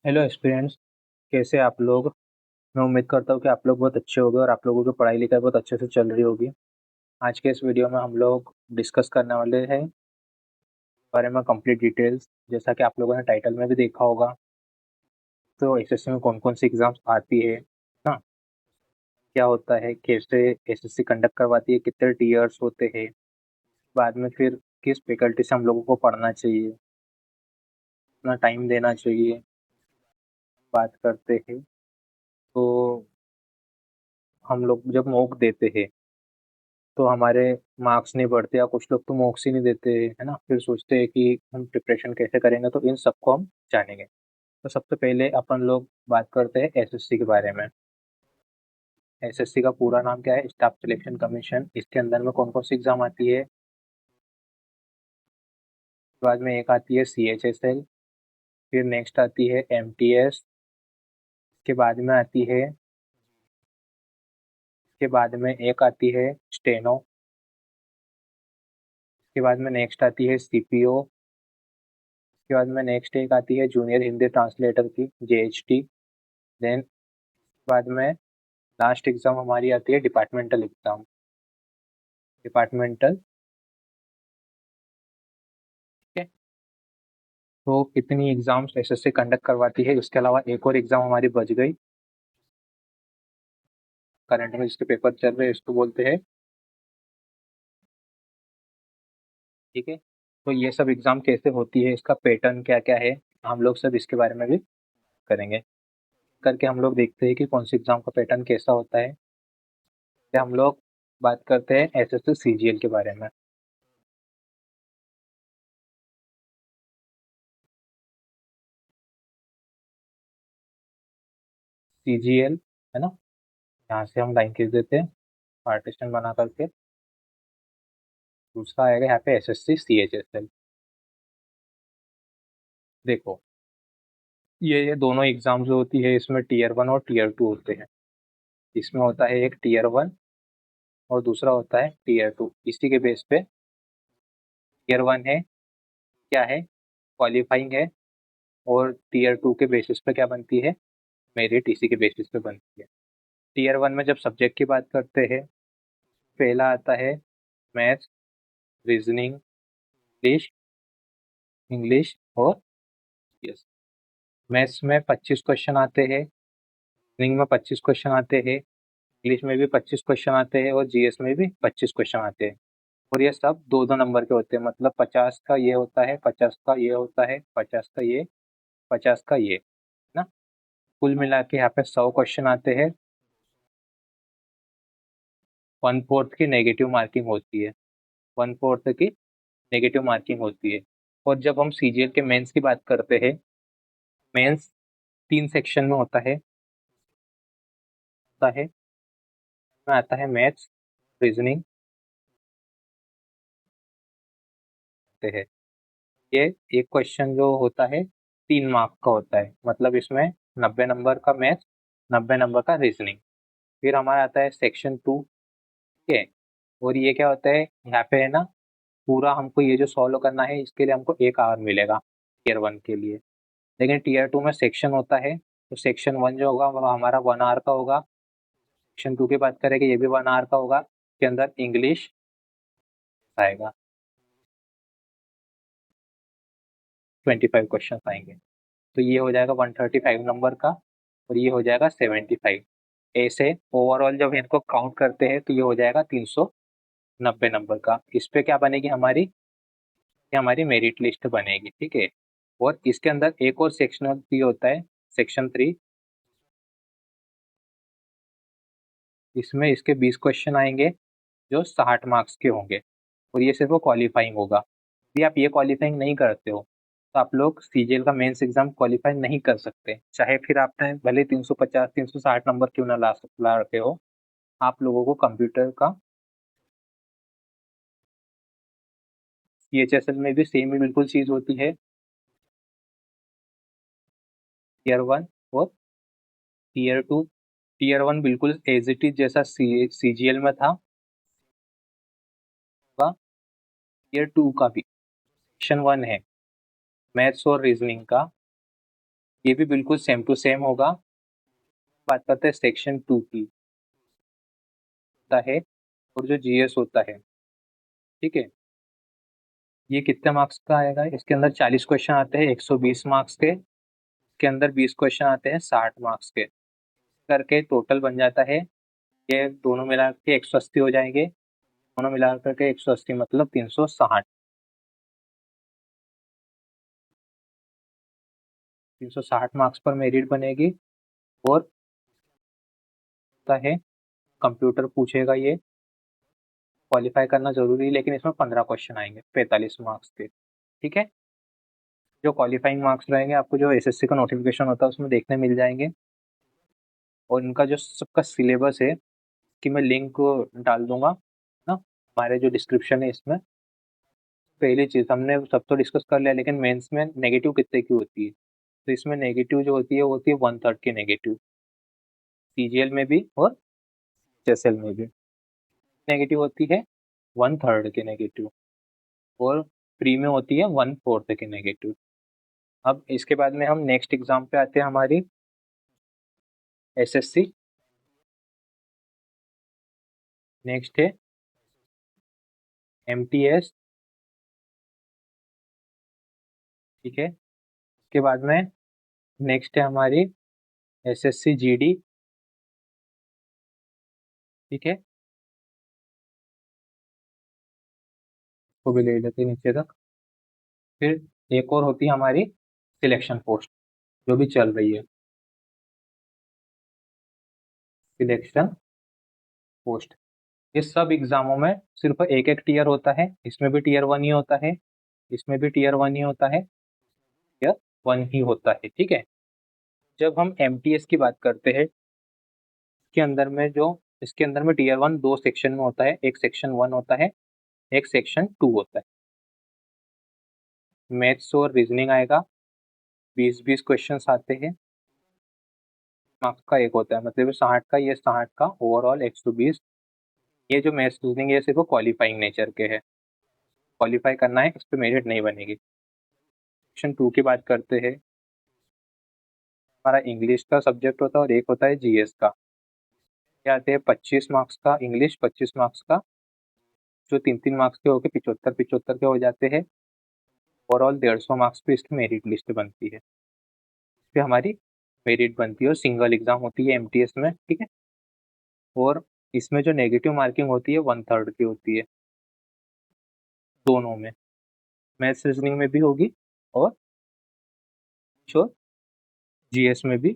Hello experience. कैसे आप लोग? मैं उम्मीद करता हूँ कि आप लोग बहुत अच्छे होंगे और आप लोगों की पढ़ाई लिखाई बहुत अच्छे से चल रही होगी। आज के इस वीडियो में हम लोग डिस्कस करने वाले हैं बारे में कंप्लीट डिटेल्स। जैसा कि आप लोगों ने टाइटल में भी देखा होगा, तो एसएससी में कौन कौन सी एग्जाम्स आती है ना, क्या होता है, कैसे एसएससी कंडक्ट करवाती है, कितने टीयर्स होते हैं, बाद में फिर किस फैकल्टी से हम लोगों को पढ़ना चाहिए, अपना टाइम देना चाहिए, बात करते हैं। तो हम लोग जब मॉक देते हैं तो हमारे मार्क्स नहीं बढ़ते, या कुछ लोग तो मॉक्स ही नहीं देते, है ना, फिर सोचते हैं कि हम प्रिपरेशन कैसे करेंगे। तो इन सबको हम जानेंगे। तो सबसे पहले अपन लोग बात करते हैं एसएससी के बारे में। एसएससी का पूरा नाम क्या है? Staff selection commission. इसके अंदर में कौन कौन सी एग्जाम आती है? बाद में एक आती है सीएचएसएल, फिर नेक्स्ट आती है एमटीएस, के बाद में आती है, के बाद में एक आती है स्टेनो, के बाद में नेक्स्ट आती है सीपीओ, के बाद में नेक्स्ट एक आती है जूनियर हिंदी ट्रांसलेटर की जेएचटी। देन बाद में लास्ट एग्जाम हमारी आती है डिपार्टमेंटल एग्जाम। डिपार्टमेंटल, ठीक है। तो इतनी एग्जाम्स एसएससी कंडक्ट करवाती है। उसके अलावा एक और एग्जाम हमारी बच गई, करंट में जिसके पेपर चल रहे हैं, इसको बोलते हैं, ठीक है। तो ये सब एग्जाम कैसे होती है, इसका पैटर्न क्या क्या है, हम लोग सब इसके बारे में भी करेंगे। करके हम लोग देखते हैं कि कौन सी एग्जाम का पैटर्न कैसा होता है। फिर हम लोग बात करते हैं एसएससी सीजीएल के बारे में। सीजीएल, है ना, यहाँ से हम लाइन खींच देते हैं पार्टीशन बना करके। दूसरा आएगा यहाँ पे एसएससी सीएचएसएल। देखो, ये दोनों एग्जाम जो होती है, इसमें टीयर 1 और टीयर 2 होते हैं। इसमें होता है एक टीयर 1 और दूसरा होता है टीयर 2। इसी के बेस पे टीयर 1 है, क्या है, क्वालिफाइंग है, और टीयर 2 के बेसिस पे क्या बनती है, मेरिट इसी के बेसिस पे बनती है। टीयर 1 में जब सब्जेक्ट की बात करते हैं, पहला आता है मैथ्स, रीजनिंग, इंग्लिश, इंग्लिश और यस। मैथ्स में 25 क्वेश्चन आते हैं, रीजनिंग में 25 क्वेश्चन आते हैं, इंग्लिश में भी 25 क्वेश्चन आते हैं, और जीएस में भी 25 क्वेश्चन आते हैं। और ये सब दो दो नंबर के होते हैं, मतलब 50 का ये होता है, 50 का ये होता है, 50 का ये, 50 का ये, है ना। कुल मिला के यहाँ पे 100 क्वेश्चन आते हैं। 1/4 की नेगेटिव मार्किंग होती है, 1/4 की नेगेटिव मार्किंग होती है। और जब हम सीजीएल के मेंस की बात करते हैं, मेंस 3 सेक्शन में होता है, में आता है मैथ्स, रीजनिंग होते हैं। ये एक क्वेश्चन जो होता है 3 मार्क का होता है, मतलब इसमें 90 नंबर का मैथ्स, 90 नंबर का रीजनिंग। फिर हमारा आता है सेक्शन 2, ठीक है। और ये क्या होता है, यहाँ पे है ना, पूरा हमको ये जो सॉल्व करना है, इसके लिए हमको 1 आवर मिलेगा टीयर 1 के लिए। लेकिन टीयर 2 में सेक्शन होता है, तो सेक्शन 1 जो होगा वो हमारा 1 आवर का होगा। सेक्शन 2 की बात करेंगे, ये भी 1 आवर का होगा। इसके अंदर इंग्लिश आएगा, 25 क्वेश्चन आएंगे। तो ये हो जाएगा 135 नंबर का, और ये हो जाएगा 75। ऐसे ओवरऑल जब इनको काउंट करते हैं तो ये हो जाएगा 390 नंबर का। इस पे क्या बनेगी हमारी, ये हमारी मेरिट लिस्ट बनेगी, ठीक है। और इसके अंदर एक और सेक्शनल भी होता है, सेक्शन 3। इसमें इसके 20 क्वेश्चन आएंगे जो 60 मार्क्स के होंगे, और ये सिर्फ वो क्वालिफाइंग होगा। यदि आप ये क्वालिफाइंग नहीं करते हो तो आप लोग सीजीएल का मेंस एग्जाम क्वालिफाई नहीं कर सकते, चाहे फिर आपने भले 350 360 नंबर क्यों ना ला रखे हो। आप लोगों को कंप्यूटर का सीएचएसएल में भी सेम ही बिल्कुल चीज होती है, टीयर 1 और टीयर 2। टीयर 1 बिल्कुल एज इट इज जैसा सीजीएल में था, टीयर 2 का भी सेक्शन 1 है मैथ्स और रीजनिंग का, ये भी बिल्कुल सेम टू सेम होगा। बात करते हैं सेक्शन 2 की, होता है और जो जीएस होता है, ठीक है। ये कितने मार्क्स का आएगा? इसके अंदर 40 क्वेश्चन आते हैं 120 मार्क्स के, इसके अंदर 20 क्वेश्चन आते हैं 60 मार्क्स के, करके टोटल बन जाता है, ये दोनों मिला के 180 हो जाएंगे, दोनों मिला करके 180 मतलब 360। 360 मार्क्स पर मेरिट बनेगी। और होता है कंप्यूटर पूछेगा, ये क्वालिफाई करना जरूरी है, लेकिन इसमें 15 क्वेश्चन आएंगे 45 मार्क्स के, ठीक है। जो क्वालिफाइंग मार्क्स रहेंगे आपको जो एसएससी का नोटिफिकेशन होता है उसमें देखने मिल जाएंगे। और इनका जो सबका सिलेबस है कि मैं लिंक डाल दूंगा ना हमारे जो डिस्क्रिप्शन है इसमें। पहली चीज हमने सब तो डिस्कस कर लिया, लेकिन मेंस में नेगेटिव कितने की होती है? तो इसमें नेगेटिव जो होती है वो होती है 1/3 की नेगेटिव, सीजीएल में भी और एचएसएल में भी नेगेटिव होती है 1/3 की नेगेटिव, और प्री में होती है 1/4 की नेगेटिव। अब इसके बाद में हम नेक्स्ट एग्जाम पे आते हैं, हमारी एसएससी। नेक्स्ट है एमटीएस, ठीक है। इसके बाद में नेक्स्ट है हमारी एसएससी जीडी, ठीक है। वो भी ले लेते हैं नीचे तक। फिर एक और होती है हमारी सिलेक्शन पोस्ट, जो भी चल रही है, सिलेक्शन पोस्ट। इस सब एग्जामों में सिर्फ एक एक टीयर होता है, इसमें भी टीयर 1 ही होता है, इसमें भी टीयर 1 ही होता है, टीयर 1 ही होता है, ठीक है। जब हम एमटीएस की बात करते हैं, इसके अंदर में जो इसके अंदर में टीयर 1 दो सेक्शन में होता है, एक सेक्शन 1 होता है, एक सेक्शन 2 होता है। मैथ्स और रीजनिंग आएगा, 20-20 क्वेश्चन आते हैं, मार्क्स का एक होता है, मतलब 60 का, ये 60 का ओवरऑल 120। ये जो मैथ्स रीजनिंग है सिर्फ क्वालिफाइंग नेचर के है, क्वालिफाई करना है, इस पर मेरिट नहीं बनेगी। सेक्शन 2 की बात करते हैं, हमारा इंग्लिश का सब्जेक्ट होता है और एक होता है जीएस का। क्या आते हैं 25 मार्क्स का इंग्लिश, 25 मार्क्स का, जो 3-3 मार्क्स के होके 75-75 के हो जाते हैं। ओवरऑल 150 मार्क्स पे इसकी मेरिट लिस्ट बनती है, इस पे हमारी मेरिट बनती है, और सिंगल एग्जाम होती है एमटीएस में, ठीक है। और इसमें जो नेगेटिव मार्किंग होती है 1/3 की होती है, दोनों में, मैथ्स रीजनिंग में भी होगी और जो जीएस में भी,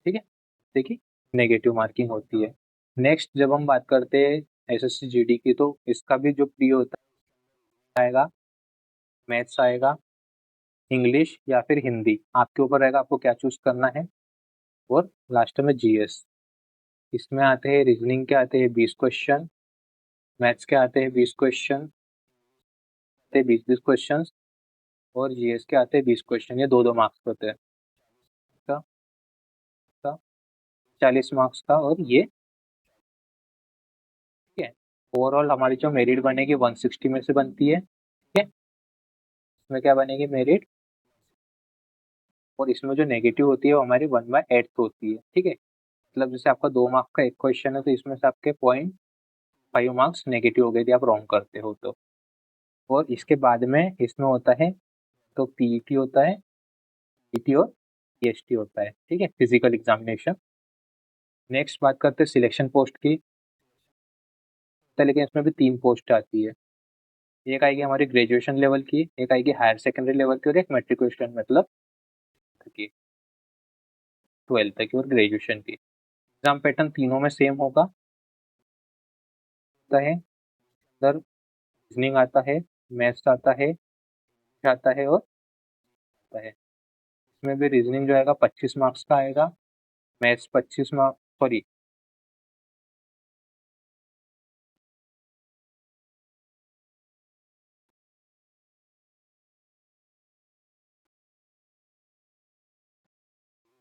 ठीक है। देखिए नेगेटिव मार्किंग होती है। नेक्स्ट जब हम बात करते हैं एसएससी जीडी की, तो इसका भी जो प्री होता आएगा, मैथ्स आएगा, इंग्लिश या फिर हिंदी, आपके ऊपर रहेगा आपको क्या चूज करना है, और लास्ट में जीएस। इसमें आते हैं रीजनिंग के आते हैं 20 क्वेश्चन, मैथ्स के आते हैं 20 क्वेश्चन, आते हैं 20-20 क्वेश्चन, और जीएस के आते हैं 20 क्वेश्चन, ये 2-2 मार्क्स होते हैं, का, का 40 मार्क्स का, और ये, ठीक है। ओवरऑल हमारी जो मेरिट बनेगी 160 में से बनती है, ठीक है। इसमें क्या बनेगी मेरिट, और इसमें जो नेगेटिव होती है वो हमारी 1/8 होती है, ठीक है। मतलब जैसे आपका 2 मार्क्स का एक क्वेश्चन है, तो इसमें से आपके 0.5 मार्क्स नेगेटिव हो गए यदि आप रॉन्ग करते हो तो। और इसके बाद में इसमें होता है, तो पीईटी होता है, पीटी और पीएचटी होता है, ठीक है, फिजिकल एग्जामिनेशन। नेक्स्ट बात करते हैं सिलेक्शन पोस्ट की, तो लेकिन इसमें भी 3 पोस्ट आती है। एक आएगी हमारी ग्रेजुएशन लेवल की, एक आएगी हायर सेकेंडरी लेवल की, और एक मेट्रिकुलेशन मतलब की 12th की और ग्रेजुएशन की। एग्जाम पैटर्न तीनों में सेम होगा, होता है सर, रीजनिंग आता है, मैथ्स आता है, आता है और आता है। इसमें भी रीजनिंग जो आएगा 25 मार्क्स का आएगा, मैथ्स 25 मार्क्स, सॉरी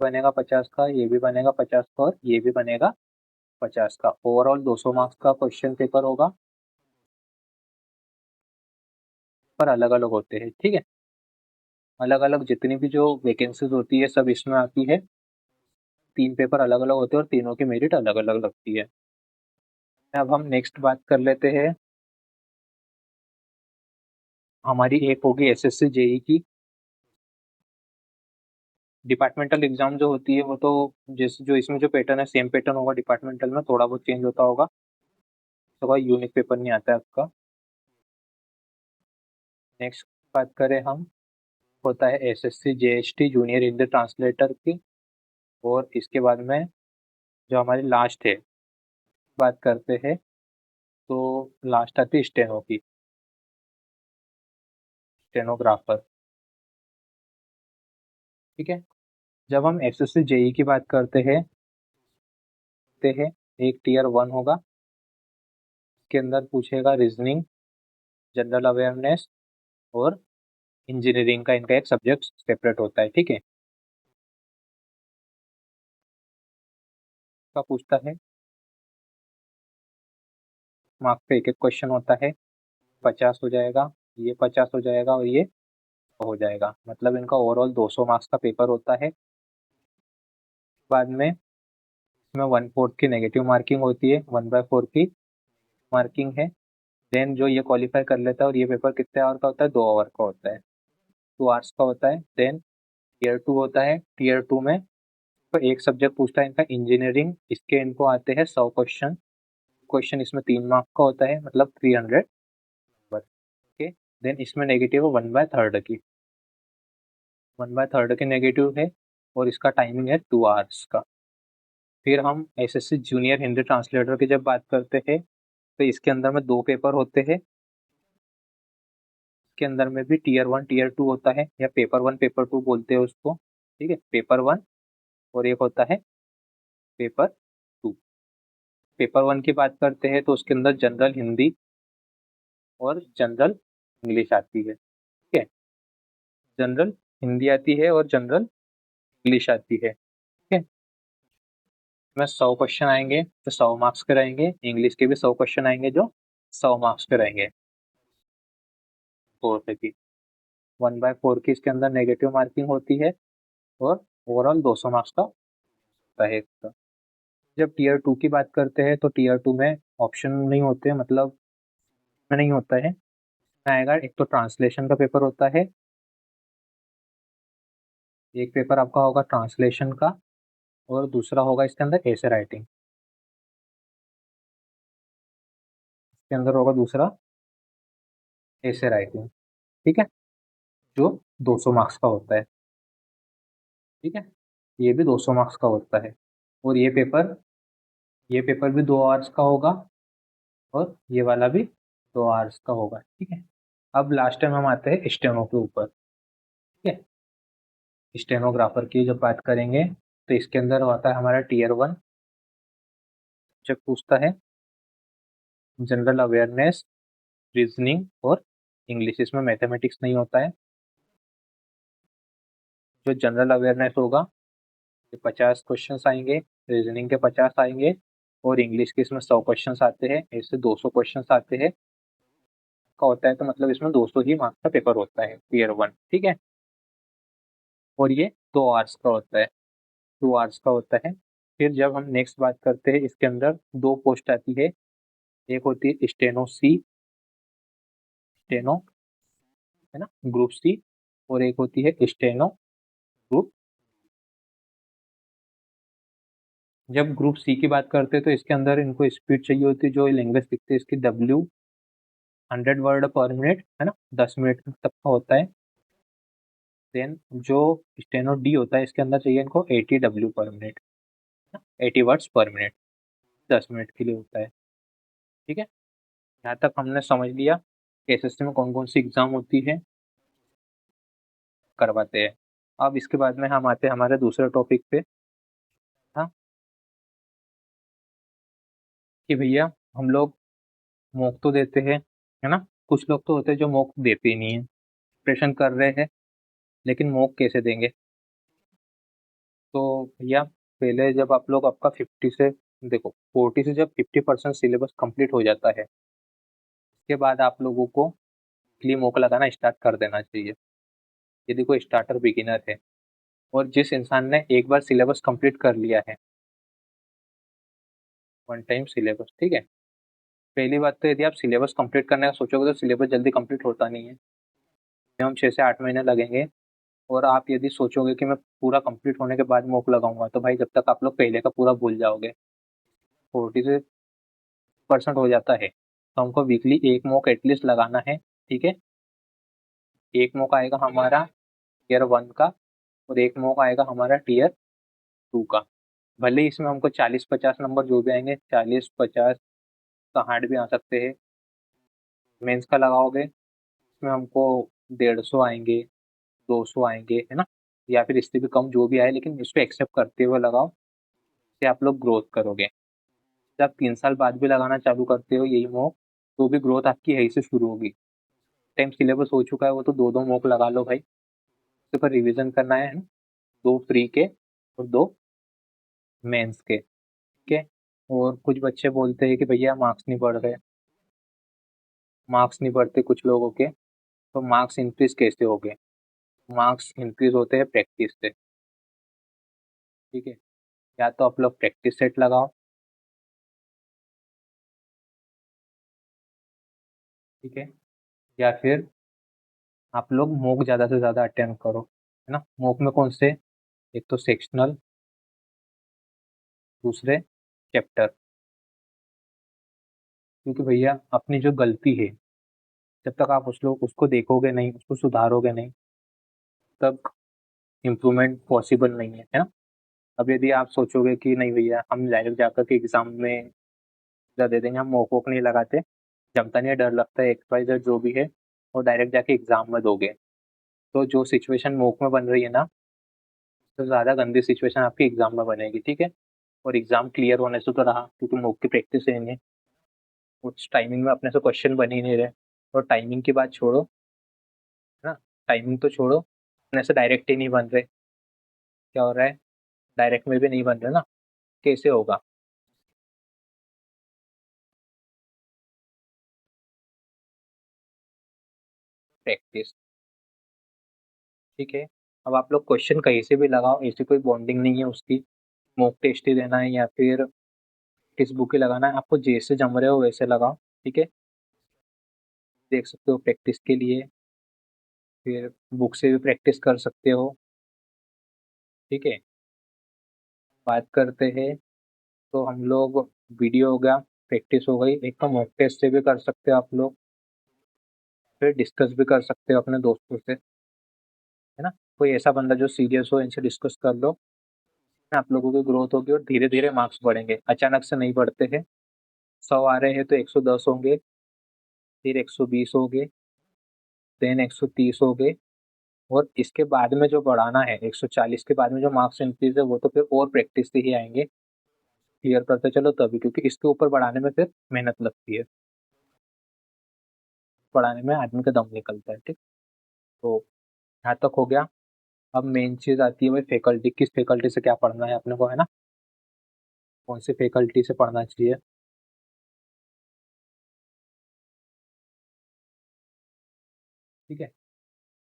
बनेगा 50 का, ये भी बनेगा 50 का, और ये भी बनेगा 50 का। ओवरऑल 200 मार्क्स का क्वेश्चन पेपर होगा, पर अलग अलग होते हैं, ठीक है। अलग अलग जितनी भी जो वैकेंसीज होती है सब इसमें आती है। 3 पेपर अलग अलग होते हैं और तीनों की मेरिट अलग अलग लगती है। अब हम नेक्स्ट बात कर लेते हैं। हमारी एक होगी एसएससी जेई की डिपार्टमेंटल एग्जाम जो होती है वो तो जैसे जो इसमें जो पैटर्न है सेम पैटर्न होगा। डिपार्टमेंटल में थोड़ा बहुत चेंज होता होगा, तो कोई यूनिक पेपर नहीं आता है आपका। नेक्स्ट बात करें हम, होता है SSC JST junior Hindi translator की। और इसके बाद में जो हमारी लास्ट है बात करते हैं, तो लास्ट आती है स्टेनो की, स्टेनोग्राफर। ठीक है। जब हम एसएससी जेई की बात करते हैं एक टीयर 1 होगा। इसके अंदर पूछेगा रीजनिंग, जनरल अवेयरनेस और इंजीनियरिंग का इनका एक सब्जेक्ट सेपरेट होता है। ठीक है। का पूछता है मार्क्स पे एक एक क्वेश्चन होता है। 50 हो जाएगा, ये 50 हो जाएगा और ये हो जाएगा, मतलब इनका ओवरऑल 200 मार्क्स का पेपर होता है। बाद में इसमें 1/4 की नेगेटिव मार्किंग होती है, 1/4 की मार्किंग है। देन जो ये क्वालिफाई कर लेता है, और ये पेपर कितने आवर का होता है, 2 आवर का होता है, 2 आवर्स का होता है। देन टीयर 2 होता है। टीयर 2 में तो एक सब्जेक्ट पूछता है इनका इंजीनियरिंग, इसके इनको आते हैं 100 क्वेश्चन। क्वेश्चन इसमें 3 मार्क्स का होता है, मतलब 300 नंबर। ओके। देन इसमें नेगेटिव है 1/3 की, 1/3 की नेगेटिव है, और इसका टाइमिंग है 2 आवर्स का। फिर हम एसएससी जूनियर हिंदी ट्रांसलेटर की जब बात करते हैं, तो इसके अंदर में 2 पेपर होते हैं। इसके अंदर में भी टीयर 1 टीयर 2 होता है, या पेपर 1 पेपर 2 बोलते हैं उसको। ठीक है, पेपर 1 और एक होता है पेपर 2। पेपर 1 की बात करते हैं तो उसके अंदर जनरल हिंदी और जनरल इंग्लिश आती है। ठीक है, जनरल हिंदी आती है और जनरल इंग्लिश आती है। ठीक है, इसमें 100 क्वेश्चन आएंगे तो 100 मार्क्स के रहेंगे। इंग्लिश के भी 100 क्वेश्चन आएंगे जो 100 मार्क्स के रहेंगे। 4 की 1/4 की इसके अंदर नेगेटिव मार्किंग होती है, और ओवरऑल 200 मार्क्स का होता है इसका। जब टीयर 2 की बात करते हैं तो टीयर 2 में ऑप्शन नहीं होते, मतलब में नहीं होता है। आएगा एक तो ट्रांसलेशन का पेपर होता है, एक पेपर आपका होगा ट्रांसलेशन का, और दूसरा होगा इसके अंदर एसे राइटिंग। इसके अंदर होगा दूसरा एसे राइटिंग। ठीक है, जो 200 मार्क्स का होता है। ठीक है, ये भी 200 मार्क्स का होता है। और ये पेपर भी 2 आवर्स का होगा, और ये वाला भी 2 आवर्स का होगा। ठीक है। अब लास्ट टाइम हम आते हैं स्टेनो के ऊपर। ठीक है, स्टेनोग्राफर की जब बात करेंगे तो इसके अंदर होता है हमारा टीयर 1। जब पूछता है जनरल अवेयरनेस, रीजनिंग और इंग्लिश, इसमें मैथमेटिक्स नहीं होता है। जो जनरल अवेयरनेस होगा, ये 50 क्वेश्चन आएंगे, रीजनिंग के 50 आएंगे, और इंग्लिश के इसमें 100 क्वेश्चन आते हैं। ऐसे 200 क्वेश्चन आते हैं का होता है, तो मतलब इसमें 200 ही मार्क्स का पेपर होता है टीयर 1। ठीक है, और ये 2 आवर्स का होता है, 2 आवर्स का होता है। फिर जब हम नेक्स्ट बात करते हैं, इसके अंदर 2 पोस्ट आती है। एक होती है स्टेनो सी, स्टेनो, है ना, ग्रुप सी, और एक होती है स्टेनो ग्रुप। जब ग्रुप सी की बात करते हैं तो इसके अंदर इनको स्पीड चाहिए होती है, जो लैंग्वेज सीखते हैं इसकी W 100 वर्ड पर मिनट, है ना, 10 मिनट तक का होता है। देन जो स्टेनो डी होता है, इसके अंदर चाहिए इनको 80 W/मिनट, 80 वर्ड्स पर मिनट, 10 मिनट के लिए होता है। ठीक है, यहाँ तक हमने समझ लिया कि एसएससी में कौन कौन सी एग्जाम होती है, करवाते हैं। अब इसके बाद में हम आते हैं हमारे दूसरे टॉपिक पे। हाँ, कि भैया हम लोग मॉक तो देते हैं, है ना। कुछ लोग तो होते हैं जो मॉक देते ही नहीं है, प्रिपरेशन कर रहे हैं लेकिन मॉक कैसे देंगे। तो भैया पहले जब आप लोग आपका 50 से, देखो 40 से जब 50% सिलेबस कंप्लीट हो जाता है, उसके बाद आप लोगों को लिए मॉक लगाना स्टार्ट कर देना चाहिए। यदि कोई स्टार्टर बिगिनर है और जिस इंसान ने एक बार सिलेबस कंप्लीट कर लिया है, वन टाइम सिलेबस, ठीक है। पहली बात तो यदि आप सिलेबस कंप्लीट करने का सोचोगे तो सिलेबस जल्दी कंप्लीट होता नहीं है, मिनिमम 6 से 8 महीने लगेंगे। और आप यदि सोचोगे कि मैं पूरा कंप्लीट होने के बाद मॉक लगाऊंगा, तो भाई जब तक आप लोग पहले का पूरा भूल जाओगे, 40% हो जाता है। तो हमको वीकली एक मॉक एटलीस्ट लगाना है, ठीक है। एक मॉक आएगा हमारा टियर 1 का, और एक मॉक आएगा हमारा टियर 2 का। भले ही इसमें हमको 40-50 नंबर जो भी आएंगे, 40-50 का हार्ड भी आ सकते हैं। मेंस का लगाओगे, इसमें हमको 150 आएंगे, 200 आएंगे, है ना, या फिर इससे भी कम जो भी आए, लेकिन इसको एक्सेप्ट करते हुए लगाओ, इससे आप लोग ग्रोथ करोगे। जब 3 साल बाद भी लगाना चालू करते हो यही मॉक, तो भी ग्रोथ आपकी यहीं से शुरू होगी। टाइम सिलेबस हो चुका है वो तो 2-2 मॉक लगा लो भाई, उसके ऊपर रिविजन करना है ना, 2 प्री के और 2 मेंस के, ठीक है। और कुछ बच्चे बोलते हैं कि भैया मार्क्स नहीं बढ़ रहे, मार्क्स नहीं बढ़ते कुछ लोगों के, तो मार्क्स इंक्रीज कैसे हो गए? मार्क्स इंक्रीज होते हैं प्रैक्टिस से, ठीक है। या तो आप लोग प्रैक्टिस सेट लगाओ, ठीक है, या फिर आप लोग मॉक ज़्यादा से ज़्यादा अटेम्प्ट करो, है ना। मॉक में कौन से? एक तो सेक्शनल, दूसरे चैप्टर। क्योंकि भैया अपनी जो गलती है, जब तक आप उसको देखोगे नहीं, उसको सुधारोगे नहीं, तब इम्प्रूवमेंट पॉसिबल नहीं है ना। अब यदि आप सोचोगे कि नहीं भैया हम डायरेक्ट जाकर के एग्जाम में दे देंगे, हम मॉक वॉक नहीं लगाते, जमता नहीं है, डर लगता है, XYZ जो भी है, और डायरेक्ट जाके एग्जाम में दोगे, तो जो सिचुएशन मॉक में बन रही है ना, तो ज़्यादा गंदी सिचुएशन आपकी एग्जाम में बनेगी, ठीक है। और एग्जाम क्लियर होने से तो रहा, क्योंकि मॉक की प्रैक्टिस है नहीं, उस टाइमिंग में अपने से क्वेश्चन बन ही नहीं रहे। और टाइमिंग की बात छोड़ो, है ना, टाइमिंग तो छोड़ो, अपने से डायरेक्ट ही नहीं बन रहे। क्या हो रहा है? डायरेक्ट में भी नहीं बन रहे ना, कैसे होगा? प्रैक्टिस, ठीक है। अब आप लोग क्वेश्चन कहीं से भी लगाओ, ऐसी कोई बॉन्डिंग नहीं है उसकी, मॉक टेस्ट ही देना है या फिर टेक्स्ट बुक ही लगाना है, आपको जैसे जम रहे हो वैसे लगाओ, ठीक है। देख सकते हो प्रैक्टिस के लिए, फिर बुक से भी प्रैक्टिस कर सकते हो, ठीक है। बात करते हैं, तो हम लोग वीडियो हो गया, प्रैक्टिस हो गई, एक तो मॉक टेस्ट से भी कर सकते हो आप लोग, फिर डिस्कस भी कर सकते हो अपने दोस्तों से, है ना। कोई ऐसा बंदा जो सीरियस हो, इनसे डिस्कस कर लो, आप लोगों की ग्रोथ होगी और धीरे धीरे मार्क्स बढ़ेंगे, अचानक से नहीं बढ़ते हैं। 100 आ रहे हैं तो 110 होंगे, फिर 120 हो गए, देन 130 हो गए, और इसके बाद में जो बढ़ाना है 140 के बाद में जो मार्क्स इंक्रीज है, वो तो फिर और प्रैक्टिस से ही आएंगे, क्लियर करते चलो तभी, क्योंकि इसके ऊपर बढ़ाने में फिर मेहनत लगती है, बढ़ाने में आदमी का दम निकलता है, ठीक। तो यहाँ तक हो गया। अब मेन चीज आती है भाई फैकल्टी, किस फैकल्टी से क्या पढ़ना है अपने को, है ना, कौन सी फैकल्टी से पढ़ना चाहिए, ठीक है।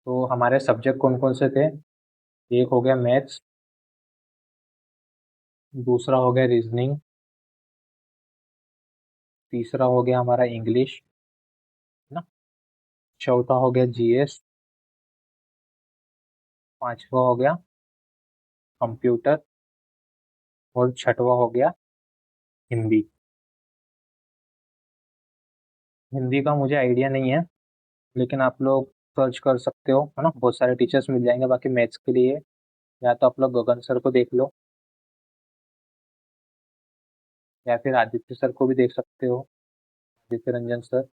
तो हमारे सब्जेक्ट कौन कौन से थे? एक हो गया मैथ्स, दूसरा हो गया रीजनिंग, तीसरा हो गया हमारा इंग्लिश, है ना, चौथा हो गया GS, पांचवा हो गया कंप्यूटर, और छठवा हो गया हिंदी। हिंदी का मुझे आइडिया नहीं है, लेकिन आप लोग सर्च कर सकते हो, है ना, बहुत सारे टीचर्स मिल जाएंगे। बाकी मैथ्स के लिए या तो आप लोग गगन सर को देख लो, या फिर आदित्य सर को भी देख सकते हो, आदित्य रंजन सर,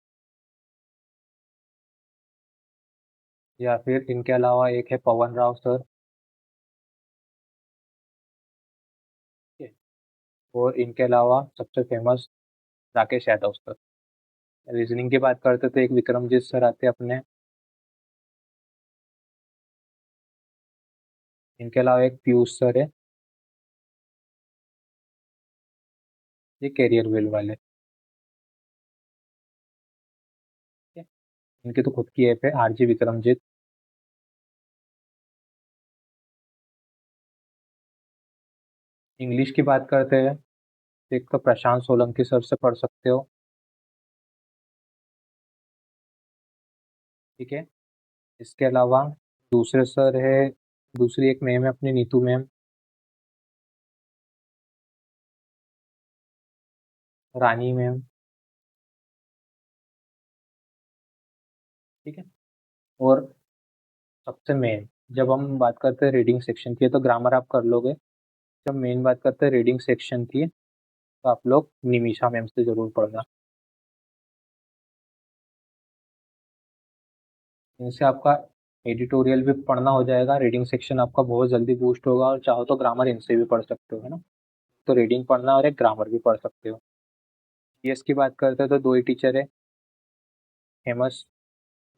या फिर इनके अलावा एक है पवन राव सर, ठीक है? और इनके अलावा सबसे famous Rakesh Yadav sir. Reasoning की बात करते तो एक विक्रमजीत सर आते हैं अपने, इनके अलावा एक पीयूष सर है, ये कैरियर वेल वाले, ठीक है? इनकी तो खुद की ऐप है RG विक्रमजीत, इंग्लिश की बात करते हैं, एक तो प्रशांत सोलंकी सर से पढ़ सकते हो। ठीक है। इसके अलावा दूसरे सर है, दूसरी एक मैम है अपनी नीतू मैम, रानी मैम। ठीक है। और सबसे मेन, जब हम बात करते हैं रीडिंग सेक्शन की, तो ग्रामर आप कर लोगे। जब मेन बात करते हैं रीडिंग सेक्शन की, तो आप लोग निमिषा मैम से जरूर पढ़ना। इनसे आपका एडिटोरियल भी पढ़ना हो जाएगा, रीडिंग सेक्शन आपका बहुत जल्दी बूस्ट होगा, और चाहो तो ग्रामर इनसे भी पढ़ सकते हो, है ना। तो रीडिंग पढ़ना और एक ग्रामर भी पढ़ सकते हो। जीएस की बात करते हैं तो दो ही टीचर है फेमस।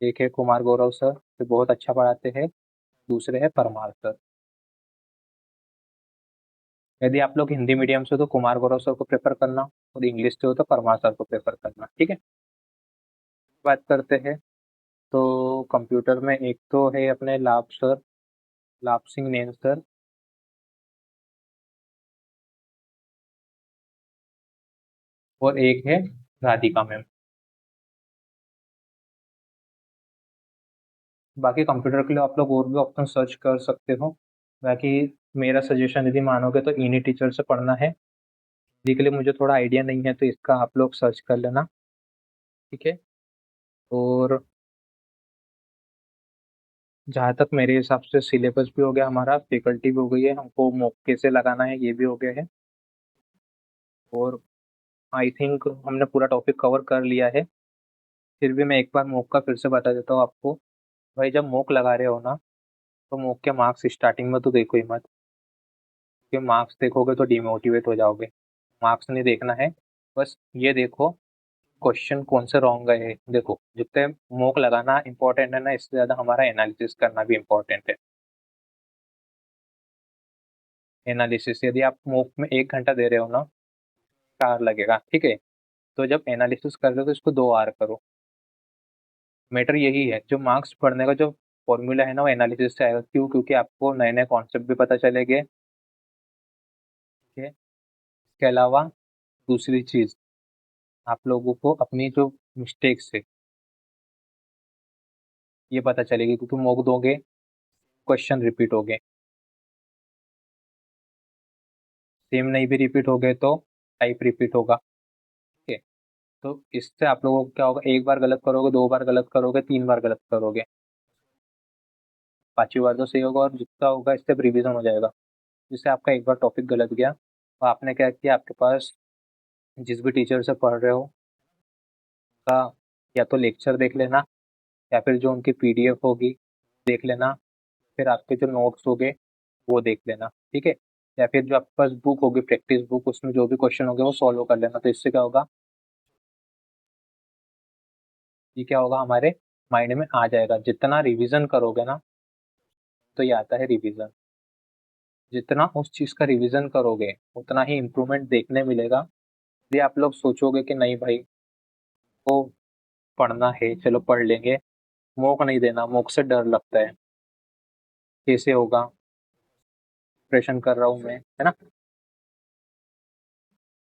एक है कुमार गौरव सर, जो बहुत अच्छा पढ़ाते हैं। दूसरे है परमार सर। यदि आप लोग हिंदी मीडियम से हो तो कुमार गौरव सर को प्रेफर करना, और इंग्लिश से हो तो परमार सर को प्रेफर करना। ठीक है। बात करते हैं तो कंप्यूटर में एक तो है अपने लाभ सर, लाभ सिंह नैन सर। और एक है राधिका मैम। बाकी कंप्यूटर के लिए आप लोग और भी ऑप्शन सर्च कर सकते हो। बाकी मेरा सजेशन यदि मानोगे तो इन्हीं टीचर से पढ़ना है। हिंदी के लिए मुझे थोड़ा आइडिया नहीं है, तो इसका आप लोग सर्च कर लेना। ठीक है। और जहाँ तक मेरे हिसाब से सिलेबस भी हो गया हमारा, फैकल्टी भी हो गई है, हमको मॉक कैसे लगाना है ये भी हो गया है। और आई थिंक हमने पूरा टॉपिक कवर कर लिया है। फिर भी मैं एक बार मॉक का फिर से बता देता हूँ आपको। भाई जब मॉक लगा रहे हो ना, तो मॉक के मार्क्स स्टार्टिंग में तो देखो ही मत, क्योंकि मार्क्स देखोगे तो डिमोटिवेट हो जाओगे। मार्क्स नहीं देखना है, बस ये देखो क्वेश्चन कौन से रॉन्ग गए हैं। देखो जितने मॉक लगाना इंपॉर्टेंट है ना, इससे ज़्यादा हमारा एनालिसिस करना भी इम्पोर्टेंट है। एनालिसिस यदि आप मॉक में 1 घंटा दे रहे हो ना, 4 लगेगा। ठीक है। तो जब एनालिसिस कर रहे हो तो इसको 2 आवर करो। मैटर यही है, जो मार्क्स पढ़ने का जो फॉर्मूला है ना, वो एनालिसिस से आएगा। क्यों? क्योंकि आपको नए नए कॉन्सेप्ट भी पता चलेंगे। ठीक है। इसके अलावा दूसरी चीज़, आप लोगों को अपनी जो मिस्टेक्स है ये पता चलेगी, क्योंकि मॉक दोगे क्वेश्चन रिपीट हो गए। सेम नहीं भी रिपीट हो गए तो टाइप रिपीट होगा। ठीक है। तो इससे आप लोगों को क्या होगा, एक बार गलत करोगे, 2 बार गलत करोगे, 3 बार गलत करोगे, 5वीं बार तो सही होगा, और जितना होगा इससे रिवीजन हो जाएगा। जिससे आपका एक बार टॉपिक गलत गया, तो आपने क्या किया, आपके पास जिस भी टीचर से पढ़ रहे हो का या तो लेक्चर देख लेना, या फिर जो उनकी पीडीएफ होगी देख लेना, फिर आपके जो नोट्स होंगे वो देख लेना। ठीक है। या फिर जो आपके पास बुक होगी, प्रैक्टिस बुक, उसमें जो भी क्वेश्चन होंगे वो सॉल्व कर लेना। तो इससे क्या होगा, ये क्या होगा, हमारे माइंड में आ जाएगा। जितना रिवीजन करोगे ना, तो ये आता है रिवीजन, जितना उस चीज़ का रिवीजन करोगे उतना ही इम्प्रूवमेंट देखने मिलेगा। यदि आप लोग सोचोगे कि नहीं भाई वो पढ़ना है, चलो पढ़ लेंगे, मौक नहीं देना, मौक से डर लगता है, कैसे होगा, प्रेशन कर रहा हूँ मैं, है ना।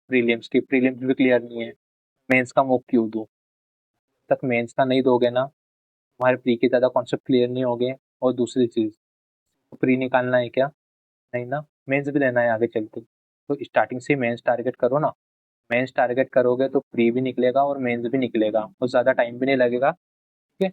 प्रीलिम्स भी क्लियर नहीं है, मेंस का मौक क्यों दूँ। तक मेंस का नहीं दोगे ना, हमारे प्री के ज़्यादा कॉन्सेप्ट क्लियर नहीं होंगे। और दूसरी चीज़, प्री निकालना है क्या, नहीं ना, मेंस भी देना है आगे चल के। तो स्टार्टिंग से मेंस टारगेट करो ना। मेंस टारगेट करोगे तो प्री भी निकलेगा और मेंस भी निकलेगा, और ज़्यादा टाइम भी नहीं लगेगा। ठीक है।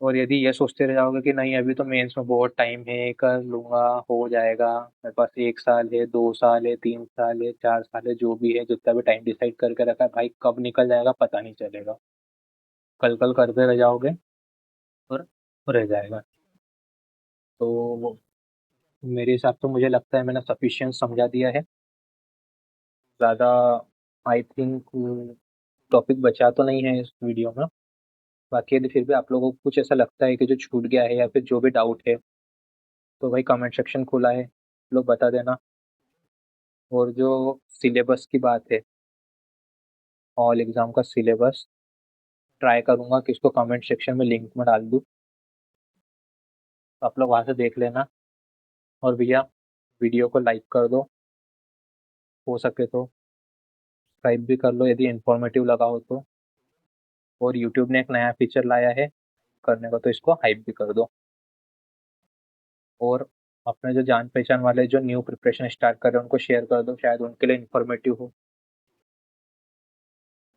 और यदि ये सोचते रह जाओगे कि नहीं अभी तो मेंस में बहुत टाइम है, कर लूंगा, हो जाएगा, मेरे पास 1 साल है, 2 साल है, 3 साल है, 4 साल है, जो भी है, जितना भी टाइम डिसाइड करके रखा है भाई, कब निकल जाएगा पता नहीं चलेगा। कल कल करते रह जाओगे और रह जाएगा। तो मेरे हिसाब से मुझे लगता है मैंने सफिशिएंट समझा दिया है। ज़्यादा आई थिंक टॉपिक बचा तो नहीं है इस वीडियो में। बाकी यदि फिर भी आप लोगों को कुछ ऐसा लगता है कि जो छूट गया है, या फिर जो भी डाउट है, तो भाई कमेंट सेक्शन खुला है, लोग बता देना। और जो सिलेबस की बात है, ऑल एग्ज़ाम का सिलेबस ट्राई करूँगा कि इसको कमेंट सेक्शन में लिंक में डाल दूँ, तो आप लोग वहाँ से देख लेना। और भैया वीडियो को लाइक कर दो, हो सके तो सब्सक्राइब भी कर लो यदि इन्फॉर्मेटिव लगा हो तो। और यूट्यूब ने एक नया फीचर लाया है करने को, तो इसको हाइप भी कर दो। और अपने जो जान पहचान वाले जो न्यू प्रिपरेशन स्टार्ट कर रहे हैं उनको शेयर कर दो, शायद उनके लिए इन्फॉर्मेटिव हो।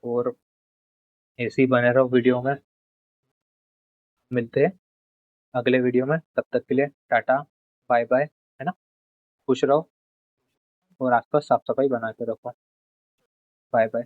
और ऐसे ही बने रहो वीडियो में। मिलते हैं अगले वीडियो में, तब तक के लिए टाटा बाय बाय, है ना। खुश रहो और आसपास साफ सफाई बना के रखो। Bye bye.